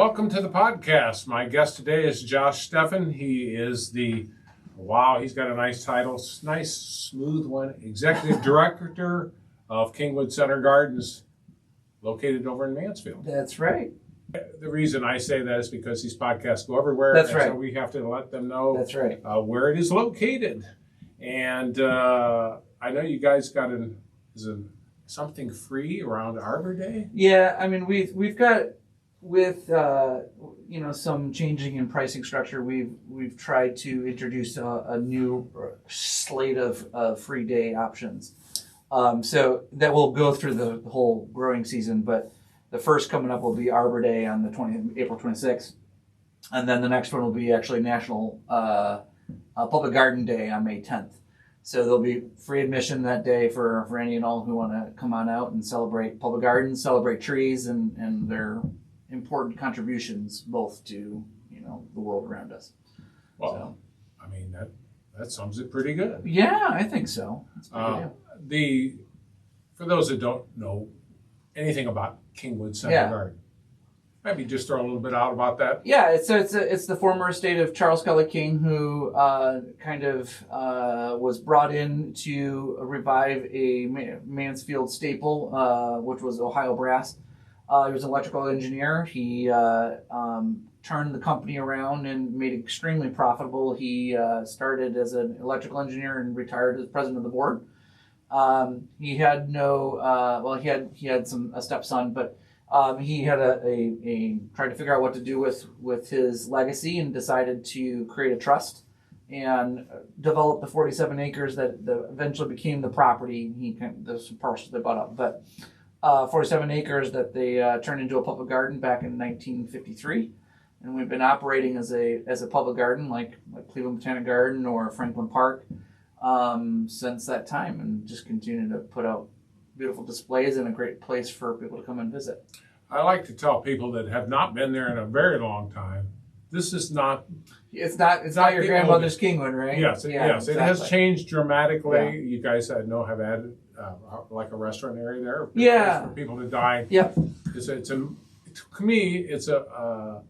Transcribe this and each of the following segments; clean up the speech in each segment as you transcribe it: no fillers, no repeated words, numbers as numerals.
welcome to the podcast. My guest today is Josh Steffen. He is he's got a nice title, nice, smooth one, Executive Director of Kingwood Center Gardens, located over in Mansfield. That's right. The reason I say that is because these podcasts go everywhere. That's right. So we have to let them know That's right. Where it is located. And I know you guys got something free around Arbor Day? Yeah, I mean we've got with some changing in pricing structure. We've tried to introduce a new slate of free day options. So that will go through the whole growing season, but the first coming up will be Arbor Day on April 26th, and then the next one will be actually National Public Garden Day on May 10th. So there'll be free admission that day for any and all who want to come on out and celebrate public gardens, celebrate trees and their important contributions both to the world around us. Well, I mean that sums it pretty good. Yeah, I think so. That's pretty good. For those that don't know anything about Kingwood Center Garden, maybe just throw a little bit out about that. Yeah, it's the former estate of Charles Kelly King, who was brought in to revive a Mansfield staple, which was Ohio brass. He was an electrical engineer. He turned the company around and made it extremely profitable. He started as an electrical engineer and retired as president of the board. He had he had a stepson, but he had tried to figure out what to do with his legacy and decided to create a trust and develop the 47 acres that eventually became the property. There's some parcels they bought up, but 47 acres that they turned into a public garden back in 1953. And we've been operating as a public garden like Cleveland Botanic Garden or Franklin Park since that time, and just continue to put out beautiful displays and a great place for people to come and visit. I like to tell people that have not been there in a very long time, this is not... It's not your grandmother's Kingwood, right? Yes, Exactly. It has changed dramatically. Yeah. You guys have added like a restaurant area there. Yeah. For people to dine. Yep. To me, it's a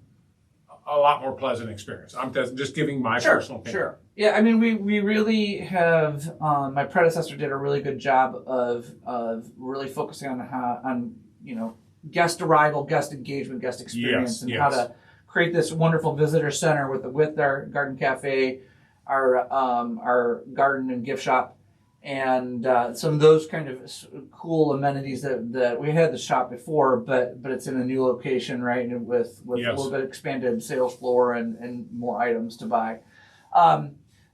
lot more pleasant experience. I'm just giving my personal opinion. Sure. Yeah, I mean, we really have. My predecessor did a really good job of really focusing on guest arrival, guest engagement, guest experience, how to create this wonderful visitor center with our garden cafe, our garden and gift shop, and some of those kind of cool amenities that we had the shop before, but it's in a new location, right, and with a little bit expanded sales floor and more items to buy.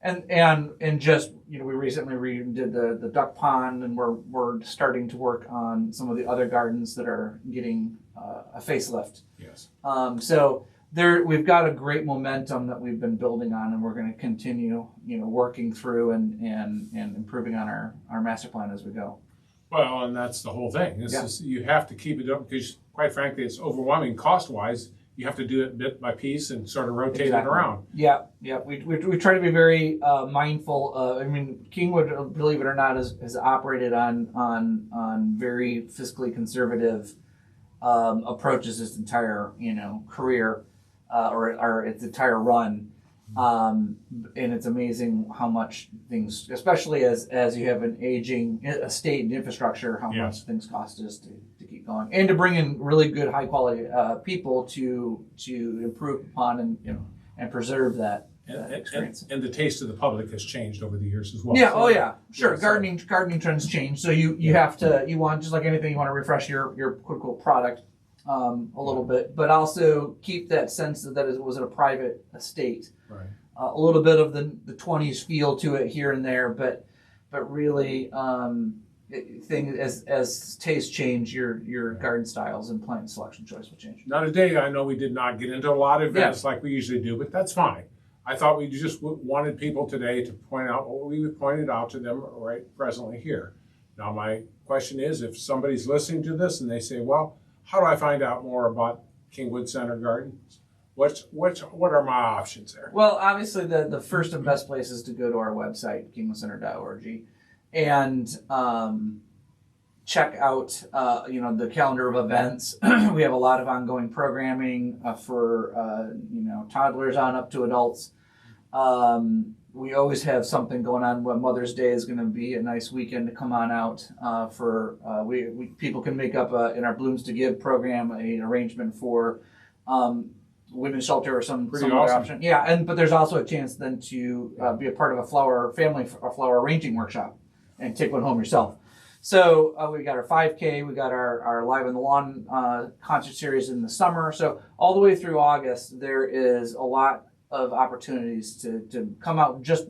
And just we recently redid the duck pond, and we're starting to work on some of the other gardens that are getting a facelift. Yes. So we've got a great momentum that we've been building on, and we're going to continue working through and improving on our master plan as we go. Well, and that's the whole thing. You have to keep it up because, quite frankly, it's overwhelming cost-wise. You have to do it bit by piece and sort of rotate it around. Yeah. We try to be very mindful. Kingwood, believe it or not, has operated on very fiscally conservative approaches its entire career or its entire run. And it's amazing how much things, especially as you have an aging estate and infrastructure, how much things cost us to keep going, and to bring in really good, high quality people to improve upon and preserve that experience. And the taste of the public has changed over the years as well. Yeah, sure. Gardening trends change, so you want, just like anything, you want to refresh your cool product a little bit, but also keep that sense that it was a private estate. Right. A little bit of the 20s feel to it here and there, but really, as tastes change, your garden styles and plant selection choice will change. Now today, I know we did not get into a lot of events like we usually do, but that's fine. I thought we just wanted people today to point out what we pointed out to them right presently here. Now my question is, if somebody's listening to this and they say, well, how do I find out more about Kingwood Center Gardens? What are my options there? Well, obviously the first and best place is to go to our website, kingwoodcenter.org, and check out, the calendar of events. We have a lot of ongoing programming for, toddlers on up to adults. We always have something going on. When Mother's Day is going to be a nice weekend to come on out people can make up in our Blooms to Give program an arrangement for women's shelter or some Pretty other awesome. option. Yeah, but there's also a chance then to be a part of a flower arranging workshop and take one home yourself. So we got our 5K, we got our Live on the Lawn concert series in the summer. So all the way through August, there is a lot of opportunities to come out just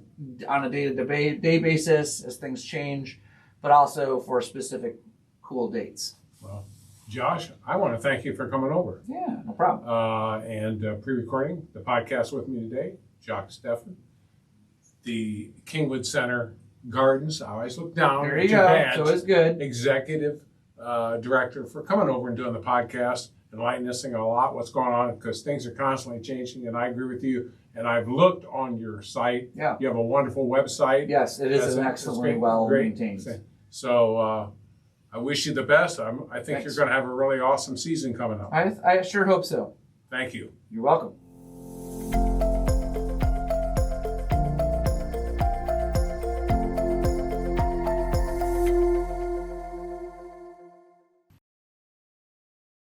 on a day-to-day basis as things change, but also for specific cool dates. Well, Josh, I want to thank you for coming over. Yeah, no problem. And pre-recording the podcast with me today, Jacques Steffen, the Kingwood Center Gardens. I always look down. There at you your go. badge, So it's good. Executive director, for coming over and doing the podcast, enlightening us a lot what's going on, because things are constantly changing, and I agree with you. And I've looked on your site. Yeah. You have a wonderful website. Yes, it is excellently well maintained. So I wish you the best. I think Thanks. you're going to have a really awesome season coming up. I sure hope so. Thank you. You're welcome.